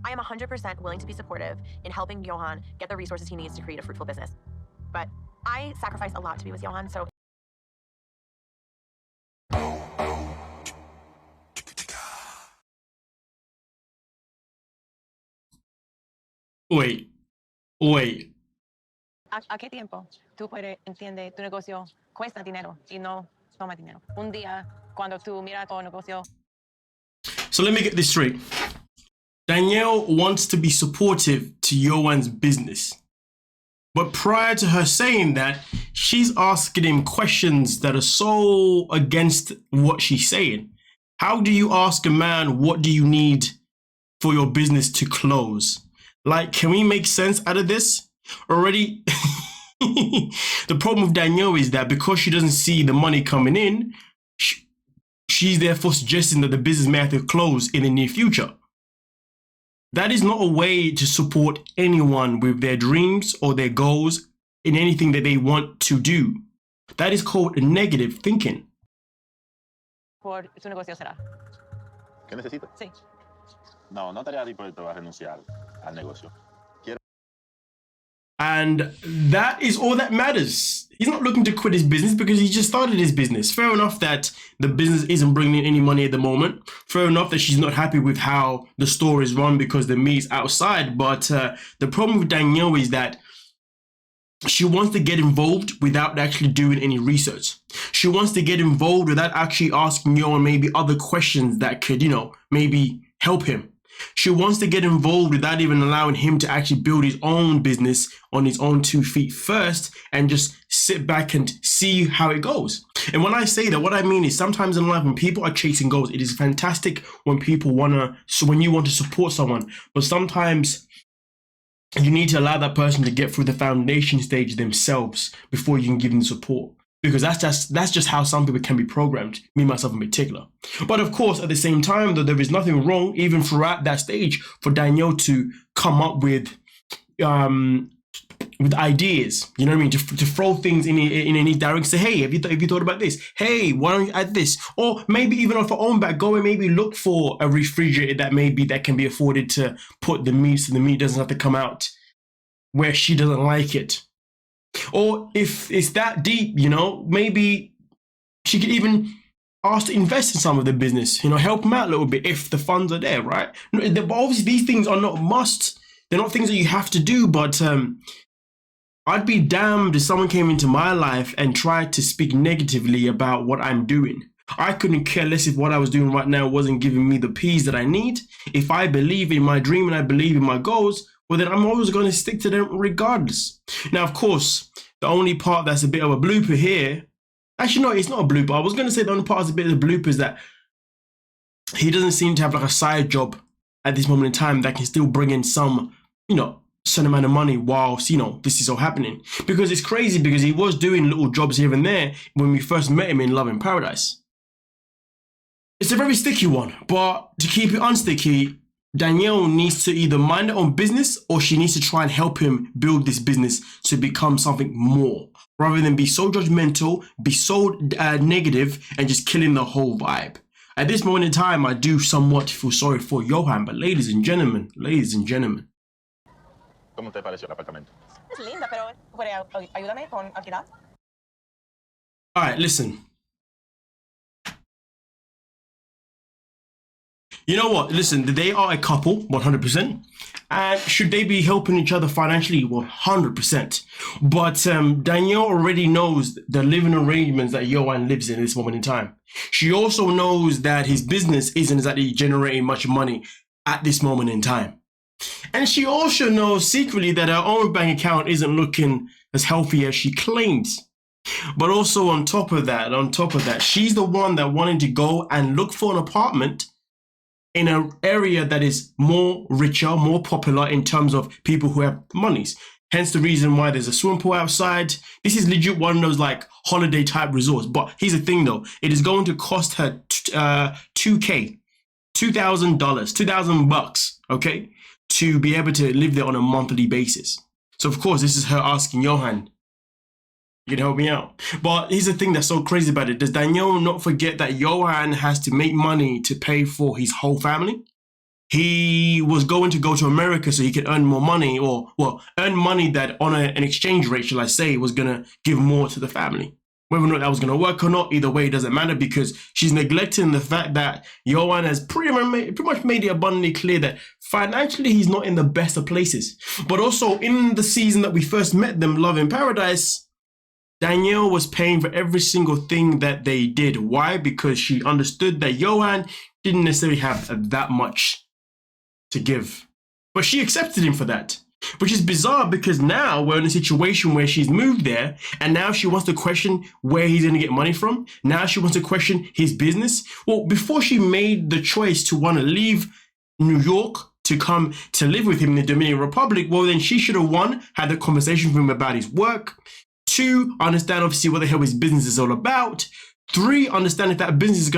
I am 100% willing to be supportive in helping Yohan get the resources he needs to create a fruitful business. But I sacrifice a lot to be with Yohan, so... Wait. ¿A qué tiempo tú puedes entender tu negocio cuesta dinero y no toma dinero? Un día cuando tú miras tu negocio. So let me get this straight. Danielle wants to be supportive to Yohan's business. But prior to her saying that, she's asking him questions that are so against what she's saying. How do you ask a man, what do you need for your business to close? Like, can we make sense out of this? Already, the problem with Danielle is that because she doesn't see the money coming in, she's therefore suggesting that the business may have to close in the near future. That is not a way to support anyone with their dreams or their goals in anything that they want to do. That is called negative thinking. Por tu negocio será. ¿Qué necesitas? Sí. No estaría dispuesto a renunciar al negocio. And that is all that matters. He's not looking to quit his business because he just started his business. Fair enough that the business isn't bringing in any money at the moment. Fair enough that she's not happy with how the store is run because the meat's outside. But the problem with Danielle is that she wants to get involved without actually doing any research. She wants to get involved without actually asking Yohan maybe other questions that could, maybe help him. She wants to get involved without even allowing him to actually build his own business on his own 2 feet first and just sit back and see how it goes. And when I say that, what I mean is sometimes in life when people are chasing goals, it is fantastic when when you want to support someone, but sometimes you need to allow that person to get through the foundation stage themselves before you can give them support. Because that's just how some people can be programmed, me, myself in particular. But of course, at the same time, though, there is nothing wrong, even throughout that stage, for Danielle to come up with ideas, you know what I mean? To throw things in any direction. Say, hey, have you thought about this? Hey, why don't you add this? Or maybe even off her own back, go and maybe look for a refrigerator that can be afforded to put the meat so the meat doesn't have to come out where she doesn't like it. Or if it's that deep, maybe she could even ask to invest in some of the business, help them out a little bit if the funds are there, right? But obviously, these things are not must. They're not things that you have to do, but I'd be damned if someone came into my life and tried to speak negatively about what I'm doing. I couldn't care less if what I was doing right now wasn't giving me the peace that I need. If I believe in my dream and I believe in my goals, well, then I'm always going to stick to them regardless. Now, of course, the only part that's a bit of a blooper here, actually, no, it's not a blooper. I was going to say the only part that's a bit of a blooper is that he doesn't seem to have like a side job at this moment in time that can still bring in some, certain amount of money whilst, this is all happening. Because it's crazy because he was doing little jobs here and there when we first met him in Love in Paradise. It's a very sticky one, but to keep it unsticky, Danielle needs to either mind her own business or she needs to try and help him build this business to become something more, rather than be so judgmental, be so negative and just killing the whole vibe. At this moment in time, I do somewhat feel sorry for Yohan, but ladies and gentlemen. ¿Cómo te pareció el apartamento? Es linda, pero ayúdame con alquilar. All right, listen. You know what? Listen, they are a couple, 100%. And should they be helping each other financially? 100%. But Danielle already knows the living arrangements that Yohan lives in at this moment in time. She also knows that his business isn't exactly generating much money at this moment in time. And she also knows secretly that her own bank account isn't looking as healthy as she claims. But also on top of that, she's the one that wanted to go and look for an apartment in an area that is more richer, more popular in terms of people who have monies. Hence the reason why there's a swimming pool outside. This is legit one of those like holiday type resorts. But here's the thing though, it is going to cost her $2,000, $2,000, okay, to be able to live there on a monthly basis. So of course, this is her asking Yohan, you can help me out. But here's the thing that's so crazy about it. Does Danielle not forget that Yohan has to make money to pay for his whole family? he was going to go to America so he could earn more money, or, well, earn money that on an exchange rate, shall I say, was going to give more to the family. Whether or not that was going to work or not, either way, it doesn't matter, because she's neglecting the fact that Yohan has pretty much made it abundantly clear that financially he's not in the best of places. But also in the season that we first met them, Love in Paradise, Danielle was paying for every single thing that they did. Why? Because she understood that Yohan didn't necessarily have that much to give. But she accepted him for that. Which is bizarre, because now we're in a situation where she's moved there and now she wants to question where he's going to get money from. Now she wants to question his business. Well, before she made the choice to want to leave New York to come to live with him in the Dominican Republic, well, then she should have, one, had the conversation with him about his work. Two, understand obviously what the hell his business is all about. Three, understand if that business is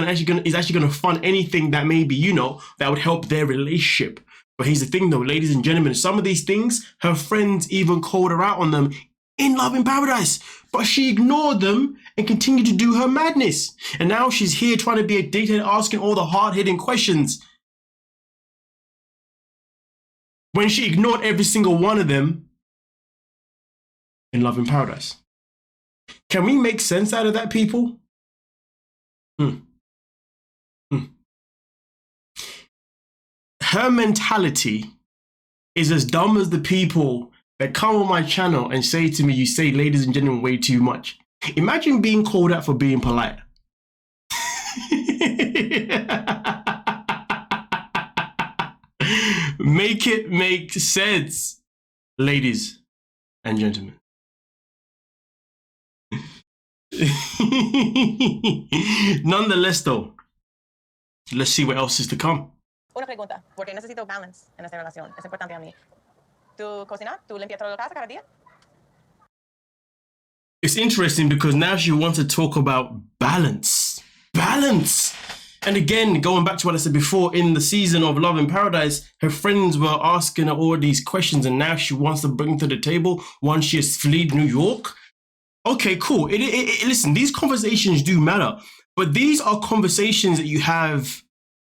actually going to fund anything that maybe, you know, that would help their relationship. But here's the thing though, ladies and gentlemen, some of these things, her friends even called her out on them in Love in Paradise. But she ignored them and continued to do her madness. And now she's here trying to be a dictator, asking all the hard-hitting questions, when she ignored every single one of them in Love in Paradise. Can we make sense out of that, people? Her mentality is as dumb as the people that come on my channel and say to me, you say, ladies and gentlemen, way too much. Imagine being called out for being polite. Make it make sense, ladies and gentlemen. Nonetheless, though, let's see what else is to come. Una pregunta, ¿por qué necesito balance en esta relación? Es importante a mí. ¿Tú cocinas? ¿Tú limpias toda la casa cada día? It's interesting because now she wants to talk about balance. Balance! And again, going back to what I said before, in the season of Love in Paradise, her friends were asking her all these questions, and now she wants to bring to the table once she has fled New York. Okay, cool. Listen, these conversations do matter, but these are conversations that you have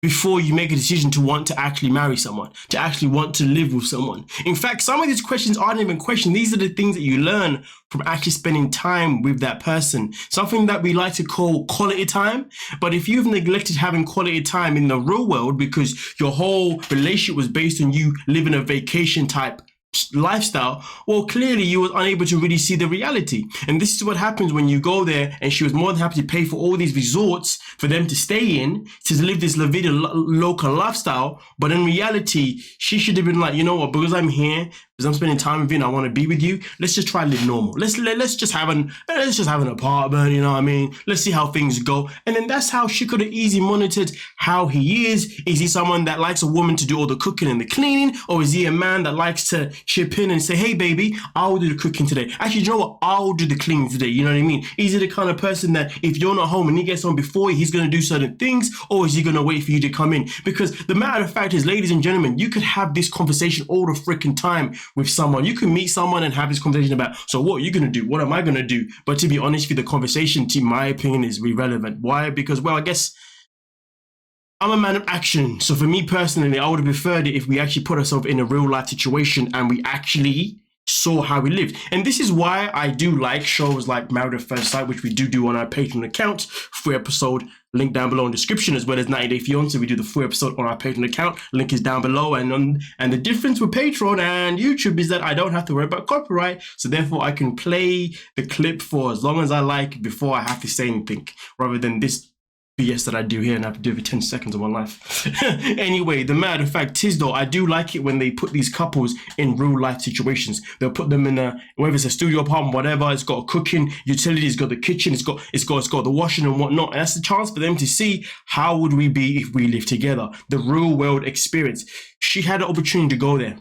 before you make a decision to want to actually marry someone, to actually want to live with someone. In fact, some of these questions aren't even questions. These are the things that you learn from actually spending time with that person. Something that we like to call quality time. But if you've neglected having quality time in the real world because your whole relationship was based on you living a vacation type lifestyle, well, clearly you were unable to really see the reality. And this is what happens when you go there, and she was more than happy to pay for all these resorts for them to stay in, to live this La Vida Loca lifestyle. But in reality, she should have been like, you know what, because I'm here, because I'm spending time with you and I want to be with you, let's just try to live normal. Let's just have an apartment, you know what I mean? Let's see how things go. And then that's how she could have easily monitored how he is. Is he someone that likes a woman to do all the cooking and the cleaning? Or is he a man that likes to chip in and say, hey baby, I'll do the cooking today. Actually, you know what? I'll do the cleaning today. You know what I mean? Is he the kind of person that if you're not home and he gets home before you, he's going to do certain things? Or is he going to wait for you to come in? Because the matter of fact is, ladies and gentlemen, you could have this conversation all the freaking time with someone. You can meet someone and have this conversation about, so what are you going to do? What am I going to do? But to be honest with you, the conversation, in my opinion, is irrelevant. Why? Because, well, I guess I'm a man of action. So for me personally, I would have preferred it if we actually put ourselves in a real life situation and we actually saw how we lived. And this is why I do like shows like Married at First Sight, which we do on our Patreon account. Full episode, link down below in the description, as well as 90 Day Fiancé. We do the full episode on our Patreon account. Link is down below. And the difference with Patreon and YouTube is that I don't have to worry about copyright. So therefore, I can play the clip for as long as I like before I have to say anything, rather than this BS that I do here and I have to do every 10 seconds of my life. Anyway, the matter of fact is though, I do like it when they put these couples in real life situations. They'll put them in a, whether it's a studio apartment, whatever, it's got a cooking utility, it's got the kitchen, it's got the washing and whatnot. And that's the chance for them to see how would we be if we lived together. The real world experience. She had the opportunity to go there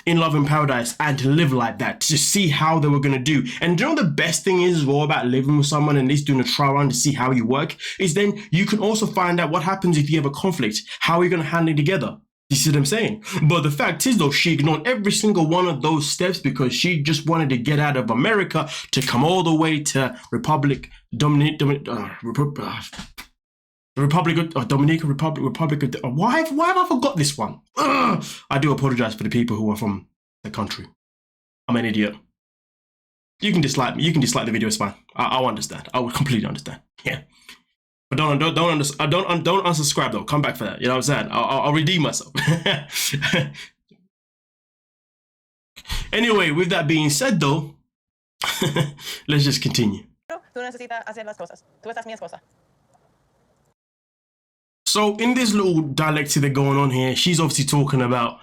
in Love in Paradise and to live like that, to see how they were going to do. And you know the best thing is as well about living with someone and at least doing a trial run to see how you work, is then you can also find out what happens if you have a conflict. How are you going to handle it together? You see what I'm saying? But the fact is though, she ignored every single one of those steps because she just wanted to get out of America to come all the way to The Republic of Dominican Republic of. Why have I forgot this one? Ugh. I do apologize for the people who are from the country. I'm an idiot. You can dislike me. You can dislike the video. It's fine. I'll understand. I would completely understand. Yeah. But don't unsubscribe though. Come back for that. You know what I'm saying? I'll redeem myself. Anyway, with that being said though, let's just continue. Tú necesitas hacer las cosas. Tú estás mi esposa. So in this little dialectic that's going on here, she's obviously talking about.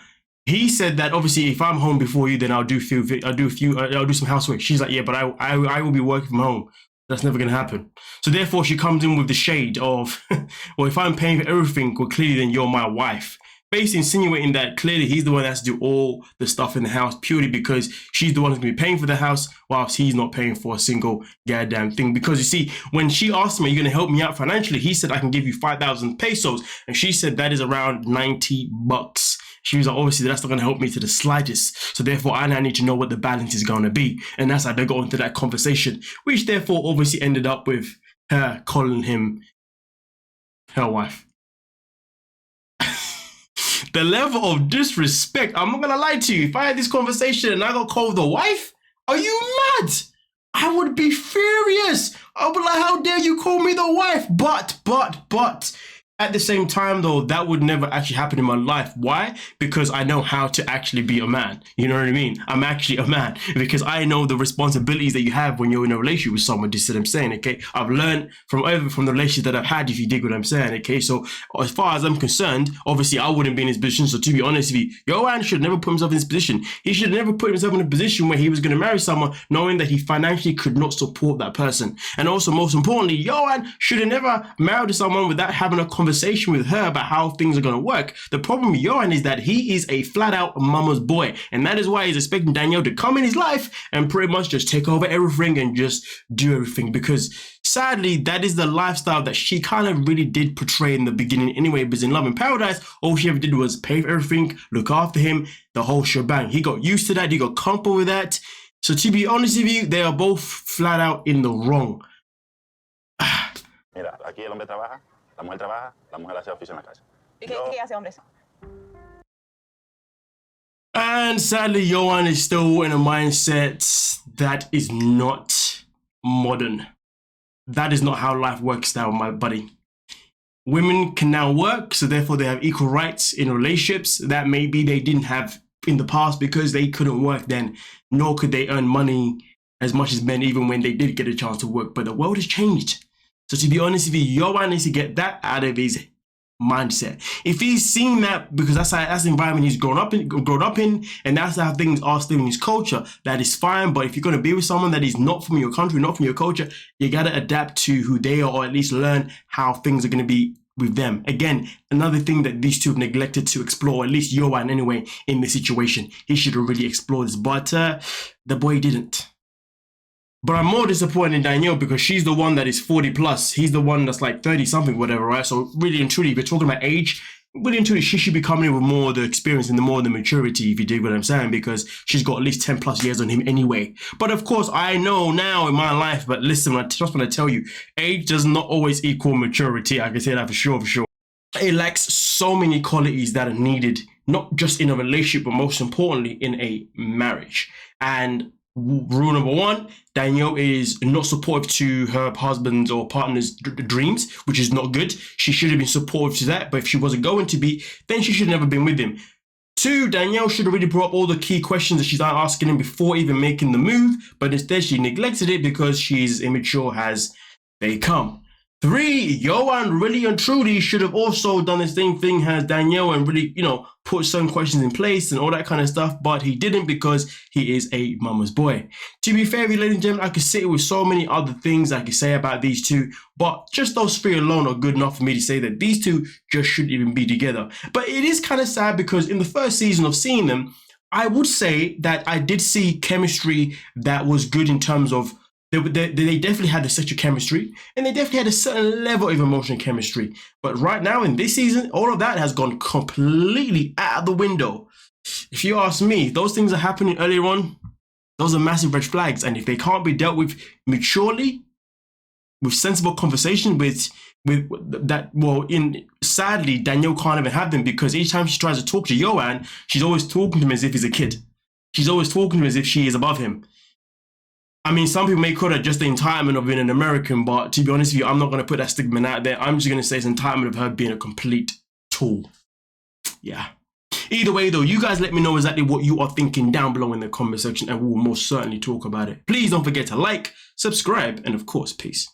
He said that obviously if I'm home before you, then I'll do some housework. She's like, yeah, but I will be working from home. That's never gonna happen. So therefore, she comes in with the shade of, well, if I'm paying for everything, well, clearly then you're my wife. Basically insinuating that clearly he's the one that has to do all the stuff in the house purely because she's the one who's gonna be paying for the house whilst he's not paying for a single goddamn thing. Because you see, when she asked him, are you gonna help me out financially? He said, I can give you 5,000 pesos. And she said, that is around 90 bucks. She was like, obviously that's not going to help me to the slightest. So therefore, I now need to know what the balance is going to be. And that's how they got into that conversation, which therefore obviously ended up with her calling him her wife. The level of disrespect, I'm not going to lie to you. If I had this conversation and I got called the wife, are you mad? I would be furious. I would be like, how dare you call me the wife? But. At the same time, though, that would never actually happen in my life. Why? Because I know how to actually be a man. You know what I mean? I'm actually a man because I know the responsibilities that you have when you're in a relationship with someone. Do you see what I'm saying? Okay, I've learned from the relationship that I've had. If you dig what I'm saying, okay. So as far as I'm concerned, obviously I wouldn't be in his position. So to be honest with you, Yohan should never put himself in this position. He should never put himself in a position where he was going to marry someone knowing that he financially could not support that person. And also, most importantly, Yohan should have never married someone without having a conversation with her about how things are going to work. The problem with Yohan is that he is a flat out mama's boy, and that is why he's expecting Danielle to come in his life and pretty much just take over everything and just do everything, because sadly that is the lifestyle that she kind of really did portray in the beginning anyway. Because in Love in Paradise, all she ever did was pay for everything, look after him, the whole shebang. He got used to that, he got comfortable with that. So to be honest with you, they are both flat out in the wrong. Mira, aquí el hombre trabaja, la mujer trabaja, la mujer hace oficio en la casa. ¿Y qué hace hombres? And sadly, Yohan is still in a mindset that is not modern. That is not how life works now, my buddy. Women can now work, so therefore they have equal rights in relationships that maybe they didn't have in the past because they couldn't work then, nor could they earn money as much as men even when they did get a chance to work. But the world has changed. So to be honest with you, Yohan needs to get that out of his mindset. If he's seen that, because that's the environment he's grown up in, and that's how things are still in his culture, that is fine. But if you're going to be with someone that is not from your country, not from your culture, you got to adapt to who they are, or at least learn how things are going to be with them. Again, another thing that these two have neglected to explore, at least Yohan anyway, in this situation. He should have really explored this, but the boy didn't. But I'm more disappointed in Danielle because she's the one that is 40 plus. He's the one that's like 30 something, whatever, right? So really and truly, if you're talking about age, really and truly, she should be coming in with more of the experience and more of the maturity, if you dig what I'm saying, because she's got at least 10 plus years on him anyway. But of course, I know now in my life, but listen, I just want to tell you, age does not always equal maturity. I can say that for sure, It lacks so many qualities that are needed, not just in a relationship, but most importantly, in a marriage. And rule number one, Danielle is not supportive to her husband's or partner's dreams, which is not good. She should have been supportive to that, but if she wasn't going to be, then she should have never been with him. Two, Danielle should have really brought up all the key questions that she's asking him before even making the move, but instead she neglected it because she's immature as they come. Three, Yohan really and truly should have also done the same thing as Danielle and really, put some questions in place and all that kind of stuff, but he didn't because he is a mama's boy. To be fair, ladies and gentlemen, I could sit with so many other things I could say about these two, but just those three alone are good enough for me to say that these two just shouldn't even be together. But it is kind of sad because in the first season of seeing them, I would say that I did see chemistry that was good in terms of they definitely had the sexual chemistry, and they definitely had a certain level of emotional chemistry. But right now in this season, all of that has gone completely out of the window. If you ask me, those things are happening earlier on. Those are massive red flags, and if they can't be dealt with maturely, with sensible conversation with that. Well, sadly, Danielle can't even have them because each time she tries to talk to Yohan, she's always talking to him as if he's a kid. She's always talking to him as if she is above him. I mean, some people may call it just the entitlement of being an American, but to be honest with you, I'm not going to put that stigma out there. I'm just going to say it's entitlement of her being a complete tool. Yeah. Either way, though, you guys let me know exactly what you are thinking down below in the comment section, and we will most certainly talk about it. Please don't forget to like, subscribe, and of course, peace.